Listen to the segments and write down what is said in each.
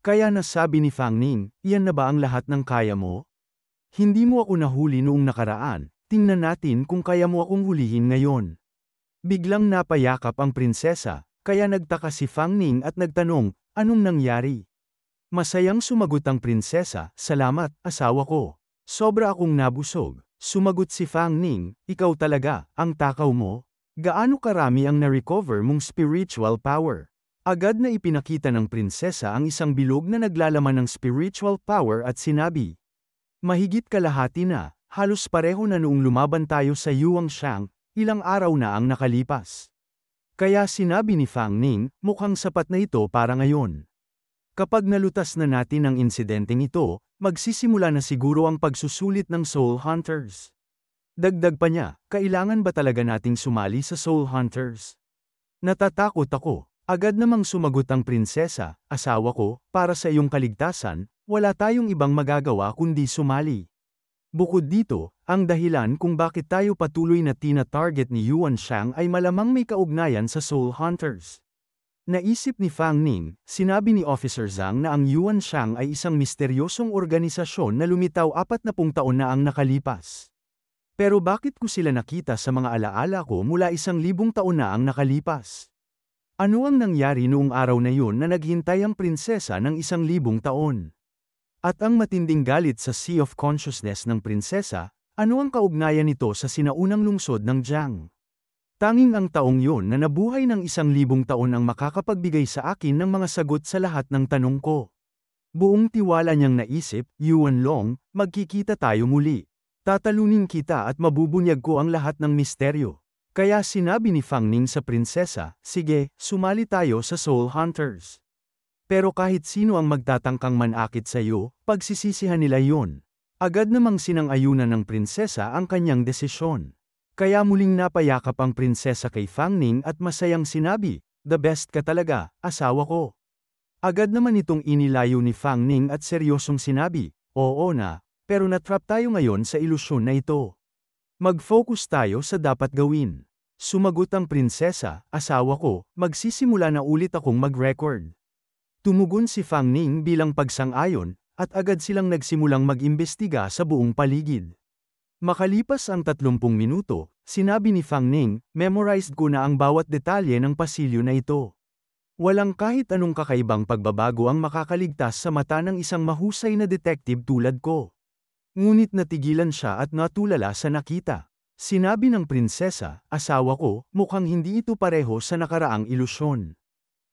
Kaya nasabi ni Fang Ning, iyan na ba ang lahat ng kaya mo? Hindi mo ako nahuli noong nakaraan, tingnan natin kung kaya mo akong hulihin ngayon. Biglang napayakap ang prinsesa, kaya nagtaka si Fang Ning at nagtanong, anong nangyari? Masayang sumagot ang prinsesa, salamat, asawa ko. Sobra akong nabusog. Sumagot si Fang Ning, ikaw talaga, ang takaw mo? Gaano karami ang na-recover mong spiritual power? Agad na ipinakita ng prinsesa ang isang bilog na naglalaman ng spiritual power at sinabi, mahigit kalahati na, halos pareho na noong lumaban tayo sa Yuanshan, ilang araw na ang nakalipas. Kaya sinabi ni Fang Ning, mukhang sapat na ito para ngayon. Kapag nalutas na natin ang insidenteng ito, magsisimula na siguro ang pagsusulit ng Soul Hunters. Dagdag pa niya, kailangan ba talaga nating sumali sa Soul Hunters? Natatakot ako. Agad namang sumagot ang prinsesa, asawa ko, para sa iyong kaligtasan, wala tayong ibang magagawa kundi sumali. Bukod dito, ang dahilan kung bakit tayo patuloy na tina-target ni Yuanshan ay malamang may kaugnayan sa Soul Hunters. Naisip ni Fang Ning, sinabi ni Officer Zhang na ang Yuanshan ay isang misteryosong organisasyon na lumitaw 40 taon na ang nakalipas. Pero bakit ko sila nakita sa mga alaala ko mula 1,000 taon na ang nakalipas? Ano ang nangyari noong araw na yun na naghintay ang prinsesa ng 1,000 taon? At ang matinding galit sa Sea of Consciousness ng prinsesa, ano ang kaugnayan nito sa sinaunang lungsod ng Jiang? Tanging ang taong yun na nabuhay ng 1,000 taon ang makakapagbigay sa akin ng mga sagot sa lahat ng tanong ko. Buong tiwala niyang naisip, Yuan Long, magkikita tayo muli. Tatalunin kita at mabubunyag ko ang lahat ng misteryo. Kaya sinabi ni Fang Ning sa prinsesa, sige, sumali tayo sa Soul Hunters. Pero kahit sino ang magtatangkang manakit sa iyo, pagsisisihan nila yon. Agad namang sinang-ayunan ng prinsesa ang kanyang desisyon. Kaya muling napayakap ang prinsesa kay Fang Ning at masayang sinabi, the best ka talaga, asawa ko. Agad naman itong inilayo ni Fang Ning at seryosong sinabi, oo na, pero natrap tayo ngayon sa ilusyon na ito. Mag-focus tayo sa dapat gawin. Sumagot ang prinsesa, asawa ko, magsisimula na ulit akong mag-record. Tumugon si Fang Ning bilang pagsang-ayon, at agad silang nagsimulang mag-imbestiga sa buong paligid. Makalipas ang 30 minuto, sinabi ni Fang Ning, memorized ko na ang bawat detalye ng pasilyo na ito. Walang kahit anong kakaibang pagbabago ang makakaligtas sa mata ng isang mahusay na detective tulad ko. Ngunit natigilan siya at natulala sa nakita. Sinabi ng prinsesa, asawa ko, mukhang hindi ito pareho sa nakaraang ilusyon.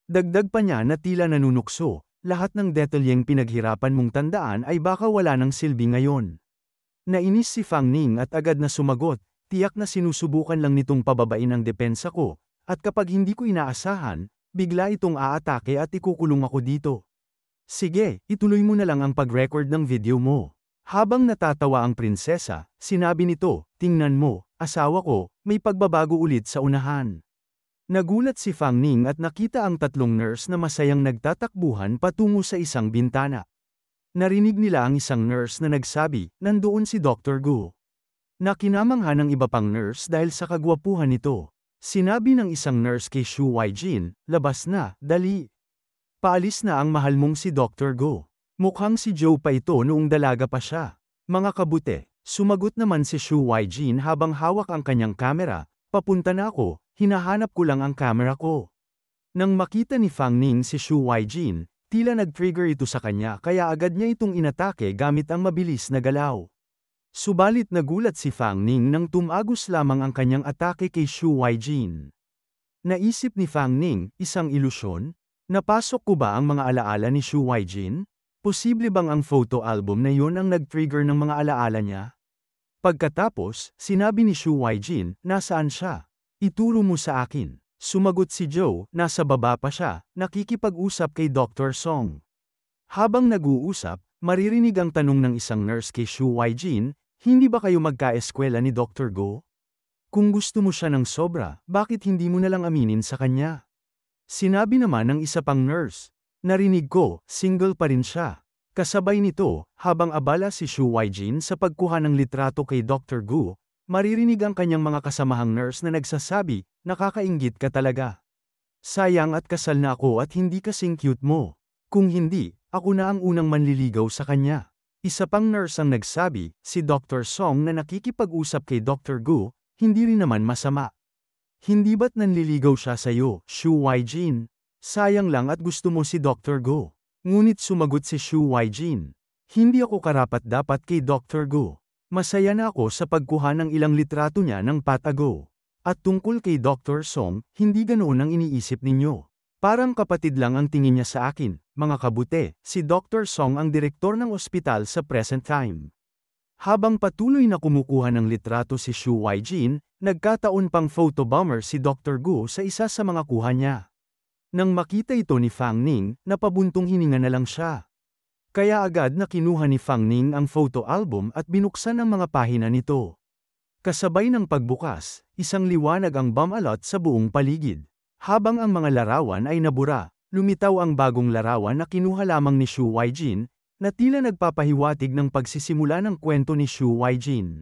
Dagdag pa niya na tila nanunukso, lahat ng detalyeng pinaghirapan mong tandaan ay baka wala ng silbi ngayon. Nainis si Fang Ning at agad na sumagot, tiyak na sinusubukan lang nitong pababain ang depensa ko, at kapag hindi ko inaasahan, bigla itong aatake at ikukulong ako dito. Sige, ituloy mo na lang ang pag-record ng video mo. Habang natatawa ang prinsesa, sinabi nito, tingnan mo, asawa ko, may pagbabago ulit sa unahan. Nagulat si Fang Ning at nakita ang 3 nurse na masayang nagtatakbuhan patungo sa isang bintana. Narinig nila ang isang nurse na nagsabi, nandoon si Dr. Gu. Nakinamangha ng iba pang nurse dahil sa kagwapuhan nito. Sinabi ng isang nurse kay Shu Weijin, labas na, dali. Paalis na ang mahal mong si Dr. Gu. Mukhang si Joe pa ito noong dalaga pa siya. Mga kabuti, sumagot naman si Shu Weijin habang hawak ang kanyang kamera, papunta na ako, hinahanap ko lang ang kamera ko. Nang makita ni Fang Ning si Shu Weijin, tila nag-trigger ito sa kanya kaya agad niya itong inatake gamit ang mabilis na galaw. Subalit nagulat si Fang Ning nang tumagos lamang ang kanyang atake kay Shu Weijin. Naisip ni Fang Ning, isang ilusyon? Napasok ko ba ang mga alaala ni Shu Weijin? Posible bang ang photo album na yun ang nag-trigger ng mga alaala niya? Pagkatapos, sinabi ni Shu Weijin, nasaan siya? Ituro mo sa akin. Sumagot si Joe, nasa baba pa siya, nakikipag-usap kay Dr. Song. Habang nag-uusap, maririnig ang tanong ng isang nurse kay Shu Weijin, hindi ba kayo magka-eskwela ni Dr. Go? Kung gusto mo siya ng sobra, bakit hindi mo nalang aminin sa kanya? Sinabi naman ng isa pang nurse, narinig ko, single pa rin siya. Kasabay nito, habang abala si Shu Weijin sa pagkuha ng litrato kay Dr. Gu, maririnig ang kanyang mga kasamahang nurse na nagsasabi, nakakainggit ka talaga. Sayang at kasal na ako at hindi kasing cute mo. Kung hindi, ako na ang unang manliligaw sa kanya. Isa pang nurse ang nagsabi, si Dr. Song na nakikipag-usap kay Dr. Gu, hindi rin naman masama. Hindi ba't nanliligaw siya sa'yo, Shu Waijin? Sayang lang at gusto mo si Dr. Gu. Ngunit sumagot si Shu Waijin. Hindi ako karapat-dapat kay Dr. Gu. Masaya na ako sa pagkuha ng ilang litrato niya ng patago. At tungkol kay Dr. Song, hindi ganoon ang iniisip ninyo. Parang kapatid lang ang tingin niya sa akin, mga kabute, si Dr. Song ang direktor ng ospital sa present time. Habang patuloy na kumukuha ng litrato si Shu Waijin, nagkataon pang photobomber si Dr. Gu sa isa sa mga kuha niya. Nang makita ito ni Fang Ning, napabuntong hininga na lang siya. Kaya agad na kinuha ni Fang Ning ang photo album at binuksan ang mga pahina nito. Kasabay ng pagbukas, isang liwanag ang bumalot sa buong paligid. Habang ang mga larawan ay nabura, lumitaw ang bagong larawan na kinuha lamang ni Shu Waijin, na tila nagpapahiwatig ng pagsisimula ng kwento ni Shu Waijin.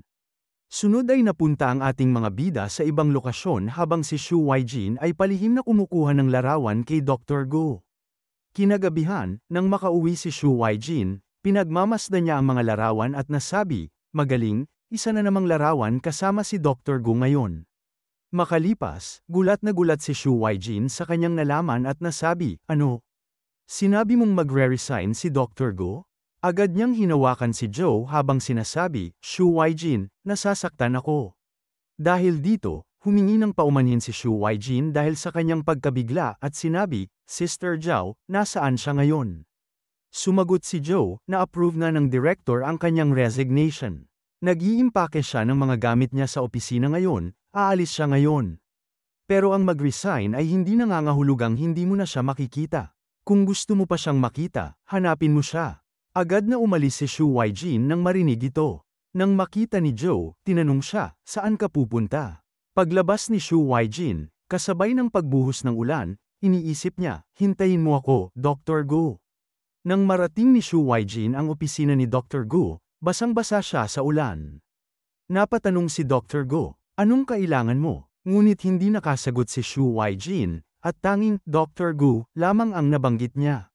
Sunod ay napunta ang ating mga bida sa ibang lokasyon habang si Shu Waijin ay palihim na kumukuha ng larawan kay Dr. Gu. Kinagabihan, nang makauwi si Shu Waijin, pinagmamasdan niya ang mga larawan at nasabi, magaling, isa na namang larawan kasama si Dr. Gu ngayon. Makalipas, gulat na gulat si Shu Waijin sa kanyang nalaman at nasabi, ano? Sinabi mong magre-resign si Dr. Gu? Agad niyang hinawakan si Joe habang sinasabi, Shu Waijin, nasasaktan ako. Dahil dito, humingi ng paumanhin si Shu Waijin dahil sa kanyang pagkabigla at sinabi, Sister Zhao, nasaan siya ngayon? Sumagot si Joe, na-approve na ng director ang kanyang resignation. Nag-iimpake siya ng mga gamit niya sa opisina ngayon, aalis siya ngayon. Pero ang mag-resign ay hindi nangangahulugang hindi mo na siya makikita. Kung gusto mo pa siyang makita, hanapin mo siya. Agad na umalis si Shu Waijin nang marinig ito. Nang makita ni Joe, tinanong siya, saan ka pupunta? Paglabas ni Shu Waijin, kasabay ng pagbuhos ng ulan, iniisip niya, hintayin mo ako, Dr. Gu. Nang marating ni Shu Waijin ang opisina ni Dr. Gu, basang-basa siya sa ulan. Napatanong si Dr. Gu, anong kailangan mo? Ngunit hindi nakasagot si Shu Waijin, at tanging Dr. Gu lamang ang nabanggit niya.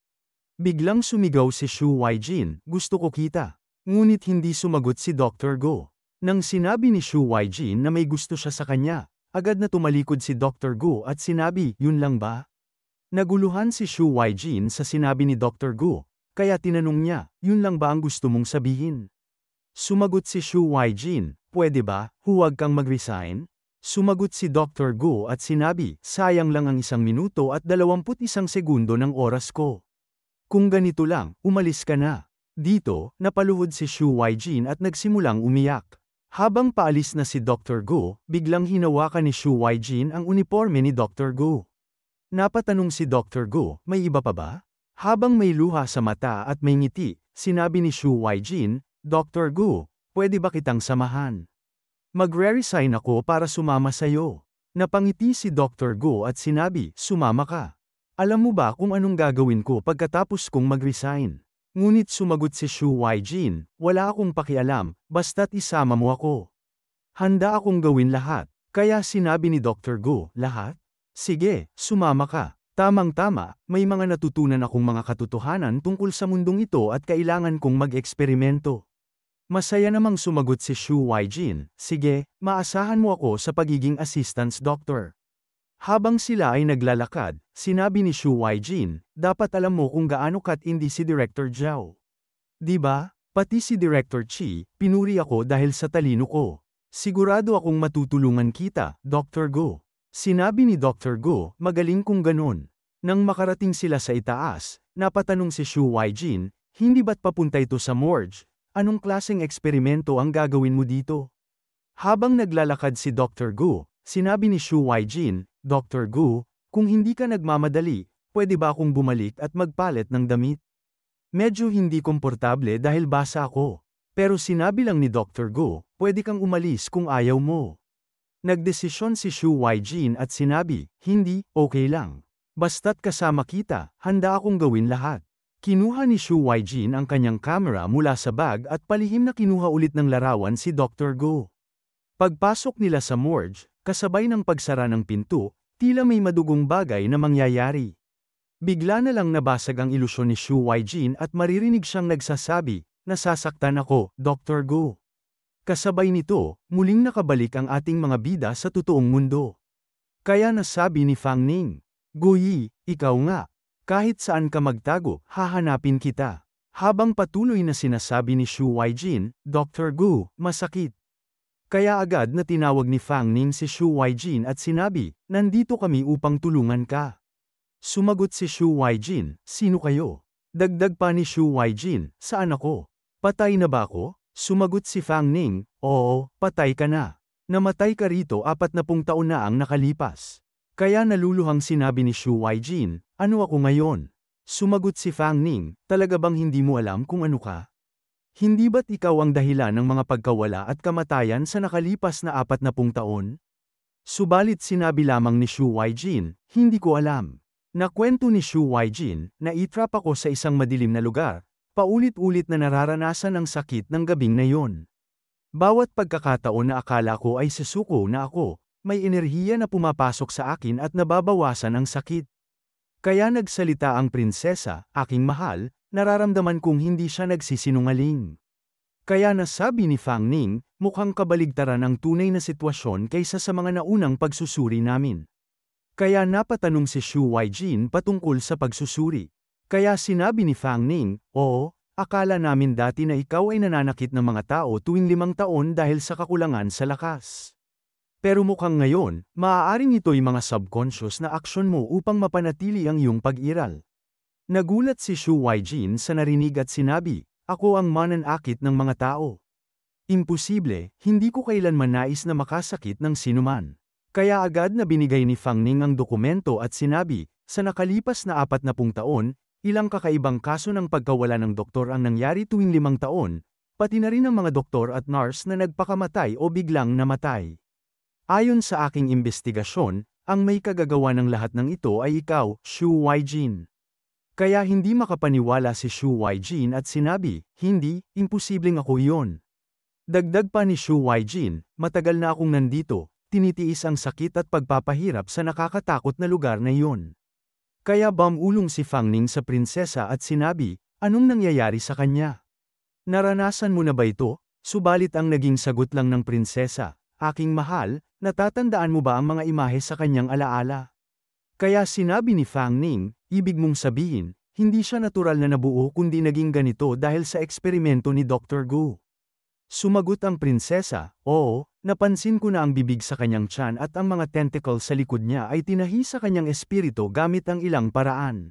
Biglang sumigaw si Shu Waijin, gusto ko kita. Ngunit hindi sumagot si Dr. Gu. Nang sinabi ni Shu Waijin na may gusto siya sa kanya, agad na tumalikod si Dr. Gu at sinabi, yun lang ba? Naguluhan si Shu Waijin sa sinabi ni Dr. Gu, kaya tinanong niya, yun lang ba ang gusto mong sabihin? Sumagot si Shu Waijin, pwede ba, huwag kang mag-resign? Sumagot si Dr. Gu at sinabi, sayang lang ang 1 minuto at 21 segundo ng oras ko. Kung ganito lang, umalis ka na. Dito, napaluhod si Shu Waijin at nagsimulang umiyak. Habang paalis na si Dr. Gu, biglang hinawakan ni Shu Waijin ang uniforme ni Dr. Gu. Napatanong si Dr. Gu, may iba pa ba? Habang may luha sa mata at may ngiti, sinabi ni Shu Waijin, Dr. Gu, pwede ba kitang samahan? Magre-resign ako para sumama sa'yo. Napangiti si Dr. Gu at sinabi, sumama ka. Alam mo ba kung anong gagawin ko pagkatapos kong mag-resign? Ngunit sumagot si Shu Waijin, wala akong pakialam, basta't isama mo ako. Handa akong gawin lahat. Kaya sinabi ni Dr. Gu, lahat? Sige, sumama ka. Tamang-tama, may mga natutunan akong mga katotohanan tungkol sa mundong ito at kailangan kong mag-eksperimento. Masaya namang sumagot si Shu Waijin, sige, maasahan mo ako sa pagiging assistant doctor. Habang sila ay naglalakad, sinabi ni Shu Waijin, dapat alam mo kung gaano katindi si Director Zhao. Di ba? Pati si Director Chi, pinuri ako dahil sa talino ko. Sigurado akong matutulungan kita, Dr. Gu. Sinabi ni Dr. Gu, magaling kung ganun. Nang makarating sila sa itaas, napatanong si Shu Waijin, hindi ba't papunta ito sa morgue? Anong klaseng eksperimento ang gagawin mo dito? Habang naglalakad si Dr. Gu, sinabi ni Shu Waijin, Dr. Gu, kung hindi ka nagmamadali, pwede ba akong bumalik at magpalit ng damit? Medyo hindi komportable dahil basa ako. Pero sinabi lang ni Dr. Gu, pwede kang umalis kung ayaw mo. Nagdesisyon si Shu Waijin at sinabi, hindi, okay lang. Basta't kasama kita, handa akong gawin lahat. Kinuha ni Shu Waijin ang kanyang camera mula sa bag at palihim na kinuha ulit ng larawan si Dr. Gu. Pagpasok nila sa morgue, kasabay ng pagsara ng pinto, tila may madugong bagay na mangyayari. Bigla na lang nabasag ang ilusyon ni Shu Weijin at maririnig siyang nagsasabi, "Nasasaktan ako, Dr. Gu." Kasabay nito, muling nakabalik ang ating mga bida sa totoong mundo. Kaya nasabi ni Fang Ning, "Guyi, ikaw nga. Kahit saan ka magtago, hahanapin kita." Habang patuloy na sinasabi ni Shu Weijin, "Dr. Gu, masakit." Kaya agad na tinawag ni Fang Ning si Shu Weijin at sinabi, "Nandito kami upang tulungan ka." Sumagot si Shu Weijin, "Sino kayo?" Dagdag pa ni Shu Weijin, "Saan ako? Patay na ba ako?" Sumagot si Fang Ning, "Oo, patay ka na. Namatay ka rito 40 taon na ang nakalipas." Kaya naluluhang sinabi ni Shu Weijin, "Ano ako ngayon?" Sumagot si Fang Ning, "Talaga bang hindi mo alam kung ano ka? Hindi ba't ikaw ang dahilan ng mga pagkawala at kamatayan sa nakalipas na 40 taon?" Subalit sinabi lamang ni Shu Weijin, "Hindi ko alam." Nakwento ni Shu Weijin na itrap ako sa isang madilim na lugar, paulit-ulit na nararanasan ang sakit ng gabing na yon. Bawat pagkakataon na akala ko ay susuko na ako, may enerhiya na pumapasok sa akin at nababawasan ang sakit. Kaya nagsalita ang prinsesa, "Aking mahal, nararamdaman kong hindi siya nagsisinungaling." Kaya nasabi ni Fang Ning, "Mukhang kabaligtaran ang tunay na sitwasyon kaysa sa mga naunang pagsusuri namin." Kaya napatanong si Shu Weijin patungkol sa pagsusuri. Kaya sinabi ni Fang Ning, "Oo, akala namin dati na ikaw ay nananakit ng mga tao tuwing 5 taon dahil sa kakulangan sa lakas. Pero mukhang ngayon, maaaring ito'y mga subconscious na aksyon mo upang mapanatili ang iyong pag-iral." Nagulat si Shu Weijin sa narinig at sinabi, "Ako ang mananakit ng mga tao. Imposible, hindi ko kailanman nais na makasakit ng sinuman." Kaya agad na binigay ni Fang Ning ang dokumento at sinabi, "Sa nakalipas na 40 taon, ilang kakaibang kaso ng pagkawala ng doktor ang nangyari tuwing 5 taon, pati na rin ang mga doktor at nurse na nagpakamatay o biglang namatay. Ayon sa aking imbestigasyon, ang may kagagawa ng lahat ng ito ay ikaw, Shu Weijin." Kaya hindi makapaniwala si Shu Weijin at sinabi, "Hindi, imposibleng ako iyon." Dagdag pa ni Shu Weijin, "Matagal na akong nandito, tinitiis ang sakit at pagpapahirap sa nakakatakot na lugar na iyon." Kaya bumulong si Fang Ning sa prinsesa at sinabi, "Anong nangyayari sa kanya? Naranasan mo na ba ito?" Subalit ang naging sagot lang ng prinsesa, "Aking mahal, natatandaan mo ba ang mga imahe sa kanyang alaala?" Kaya sinabi ni Fang Ning, "Ibig mong sabihin, hindi siya natural na nabuo kundi naging ganito dahil sa eksperimento ni Dr. Gu." Sumagot ang prinsesa, "Oo, napansin ko na ang bibig sa kanyang tiyan at ang mga tentacle sa likod niya ay tinahi sa kanyang espiritu gamit ang ilang paraan."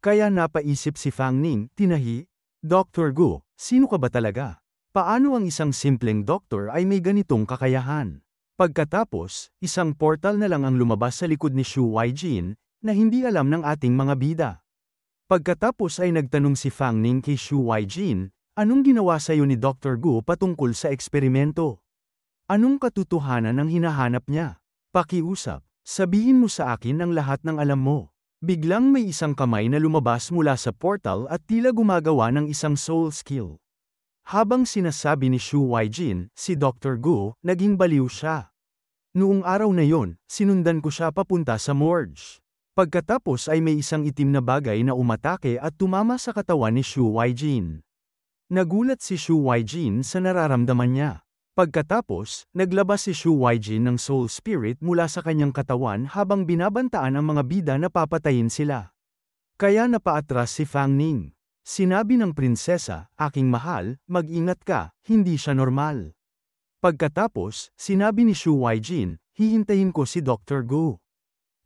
Kaya napaisip si Fang Ning, "Tinahi? Dr. Gu, sino ka ba talaga? Paano ang isang simpleng doktor ay may ganitong kakayahan?" Pagkatapos, isang portal na lang ang lumabas sa likod ni Shu Weijin, na hindi alam ng ating mga bida. Pagkatapos ay nagtanong si Fang Ning kay Shu Weijin, "Anong ginawa sa'yo ni Dr. Gu patungkol sa eksperimento? Anong katotohanan ang hinahanap niya? Pakiusap, sabihin mo sa akin ang lahat ng alam mo." Biglang may isang kamay na lumabas mula sa portal at tila gumagawa ng isang soul skill. Habang sinasabi ni Shu Weijin, si Dr. Gu, naging baliw siya. Noong araw na yon, sinundan ko siya papunta sa morgue. Pagkatapos ay may isang itim na bagay na umatake at tumama sa katawan ni Shu Weijin. Nagulat si Shu Weijin sa nararamdaman niya. Pagkatapos, naglabas si Shu Weijin ng soul spirit mula sa kanyang katawan habang binabantaan ang mga bida na papatayin sila. Kaya napaatras si Fang Ning. Sinabi ng prinsesa, "Aking mahal, mag-ingat ka, hindi siya normal." Pagkatapos, sinabi ni Shu Weijin, "Hihintayin ko si Dr. Gu.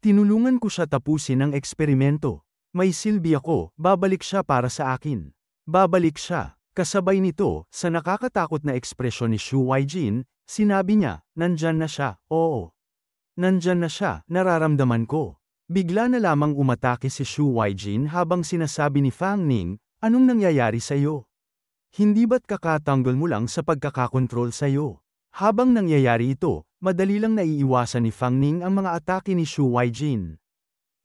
Tinulungan ko siya tapusin ang eksperimento. May silbi ako, babalik siya para sa akin." Babalik siya. Kasabay nito, sa nakakatakot na ekspresyon ni Shu Weijin, sinabi niya, "Nandyan na siya, oo. Nandyan na siya, nararamdaman ko." Bigla na lamang umatake si Shu Weijin habang sinasabi ni Fang Ning, "Anong nangyayari sa'yo? Hindi ba't kakatanggol mo lang sa pagkakakontrol sa'yo?" Habang nangyayari ito, madali lang naiiwasan ni Fang Ning ang mga atake ni Shu Weijin.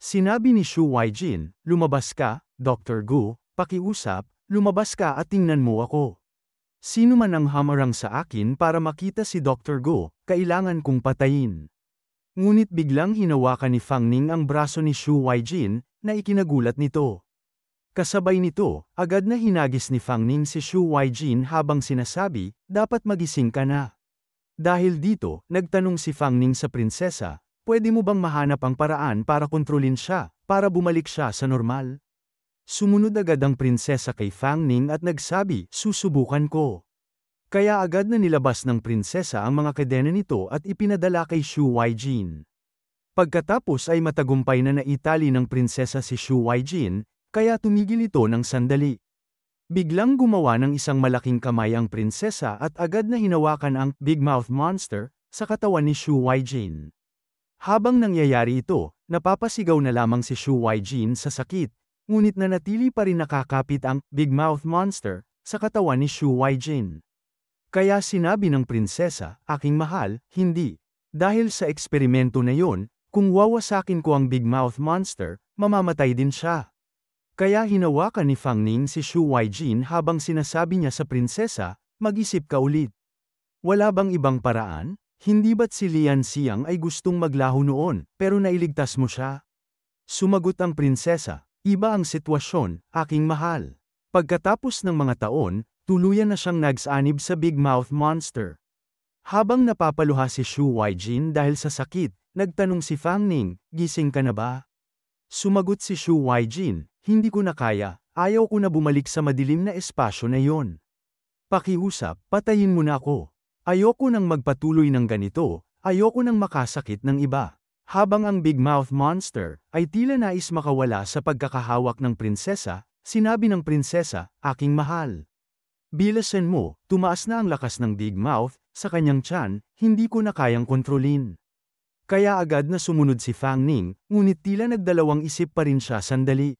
Sinabi ni Shu Weijin, "Lumabas ka, Dr. Gu, pakiusap, lumabas ka at tingnan mo ako. Sino man ang hamarang sa akin para makita si Dr. Gu, kailangan kong patayin." Ngunit biglang hinawakan ni Fang Ning ang braso ni Shu Weijin, na ikinagulat nito. Kasabay nito, agad na hinagis ni Fang Ning si Shu Weijin habang sinasabi, dapat magising ka na. Dahil dito, nagtanong si Fang Ning sa prinsesa, pwede mo bang mahanap ang paraan para kontrolin siya, para bumalik siya sa normal? Sumunod agad ang prinsesa kay Fang Ning at nagsabi, susubukan ko. Kaya agad na nilabas ng prinsesa ang mga kadena nito at ipinadala kay Shu Weijin. Pagkatapos ay matagumpay na naitali ng prinsesa si Shu Weijin, kaya tumigil ito ng sandali. Biglang gumawa ng isang malaking kamay ang prinsesa at agad na hinawakan ang Big Mouth Monster sa katawan ni Shu Weijin. Habang nangyayari ito, napapasigaw na lamang si Shu Weijin sa sakit, ngunit nanatili pa rin nakakapit ang Big Mouth Monster sa katawan ni Shu Weijin. Kaya sinabi ng prinsesa, aking mahal, hindi. Dahil sa eksperimento na yon, kung wawasakin ko ang Big Mouth Monster, mamamatay din siya. Kaya hinawakan ni Fang Ning si Shu Weijin habang sinasabi niya sa prinsesa, mag-isip ka ulit. Wala bang ibang paraan? Hindi ba't si Lian Xiang ay gustong maglaho noon, pero nailigtas mo siya? Sumagot ang prinsesa, iba ang sitwasyon, aking mahal. Pagkatapos ng mga taon, tuluyan na siyang nagsanib sa Big Mouth Monster. Habang napapaluha si Shu Weijin dahil sa sakit, nagtanong si Fang Ning, gising ka na ba? Sumagot si Shu Weijin, hindi ko na kaya, ayaw ko na bumalik sa madilim na espasyo na yon. Pakiusap, patayin mo na ako. Ayoko nang magpatuloy ng ganito, ayoko nang makasakit ng iba. Habang ang Big Mouth Monster ay tila nais makawala sa pagkakahawak ng prinsesa, sinabi ng prinsesa, aking mahal. Bilasan mo, tumaas na ang lakas ng Big Mouth sa kanyang tiyan, hindi ko na kayang kontrolin. Kaya agad na sumunod si Fang Ning, ngunit tila nagdalawang isip pa rin siya sandali.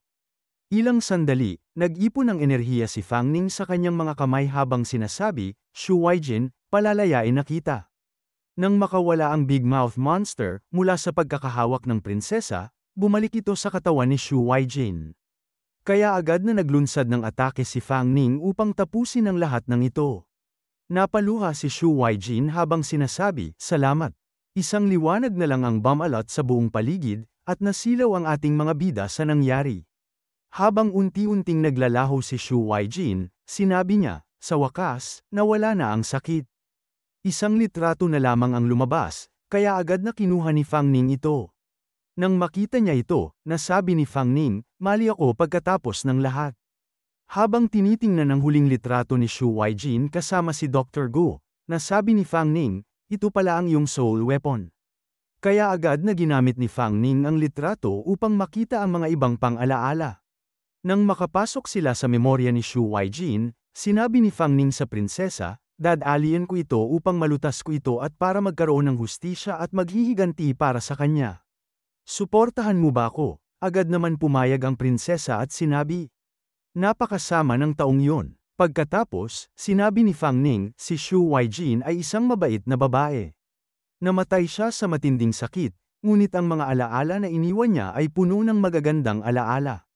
Ilang sandali, nag-ipon ng enerhiya si Fang Ning sa kanyang mga kamay habang sinasabi, Shu Weijin, palalayain na kita. Nang makawala ang Big Mouth Monster mula sa pagkakahawak ng prinsesa, bumalik ito sa katawan ni Shu Weijin. Kaya agad na naglunsad ng atake si Fang Ning upang tapusin ang lahat ng ito. Napaluha si Shu Weijin habang sinasabi, salamat. Isang liwanag na lang ang bumalot sa buong paligid, at nasilaw ang ating mga bida sa nangyari. Habang unti-unting naglalaho si Shu Weijin, sinabi niya, sa wakas, nawala na ang sakit. Isang litrato na lamang ang lumabas, kaya agad na kinuha ni Fang Ning ito. Nang makita niya ito, nasabi ni Fang Ning, mali ako pagkatapos ng lahat. Habang tinitingnan ang huling litrato ni Shu Weijin kasama si Dr. Gu, nasabi ni Fang Ning, ito pala ang iyong soul weapon. Kaya agad na ginamit ni Fang Ning ang litrato upang makita ang mga ibang pang-alaala. Nang makapasok sila sa memorya ni Shu Weijin, sinabi ni Fang Ning sa prinsesa, dadalhin ko ito upang malutas ko ito at para magkaroon ng hustisya at maghihiganti para sa kanya. Suportahan mo ba ako? Agad naman pumayag ang prinsesa at sinabi. Napakasama ng taong yon. Pagkatapos, sinabi ni Fang Ning, si Shu Weijin ay isang mabait na babae. Namatay siya sa matinding sakit, ngunit ang mga alaala na iniwan niya ay puno ng magagandang alaala.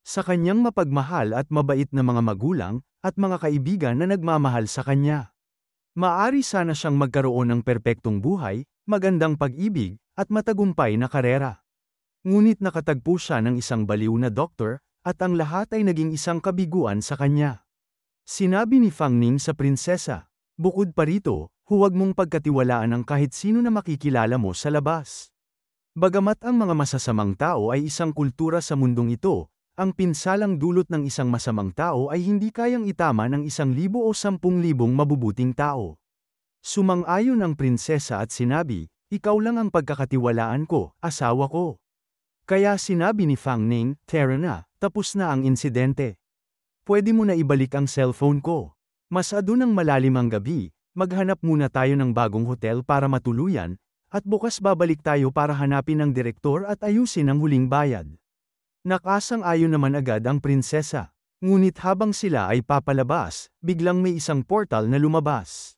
Sa kanyang mapagmahal at mabait na mga magulang, at mga kaibigan na nagmamahal sa kanya. Maari sana siyang magkaroon ng perpektong buhay, magandang pag-ibig, at matagumpay na karera. Ngunit nakatagpo siya ng isang baliw na doktor, at ang lahat ay naging isang kabiguan sa kanya. Sinabi ni Fang Ning sa prinsesa, bukod pa rito, huwag mong pagkatiwalaan ang kahit sino na makikilala mo sa labas. Bagamat ang mga masasamang tao ay isang kultura sa mundong ito, ang pinsalang dulot ng isang masamang tao ay hindi kayang itama ng 1,000 o 10,000 mabubuting tao. Sumang-ayon ang prinsesa at sinabi, ikaw lang ang pagkakatiwalaan ko, asawa ko. Kaya sinabi ni Fang Ning, tara na, tapos na ang insidente. Pwede mo na ibalik ang cellphone ko. Masado ng malalim ang gabi, maghanap muna tayo ng bagong hotel para matuluyan, at bukas babalik tayo para hanapin ang direktor at ayusin ang huling bayad. Nakasang-ayon naman agad ang prinsesa. Ngunit habang sila ay papalabas, biglang may isang portal na lumabas.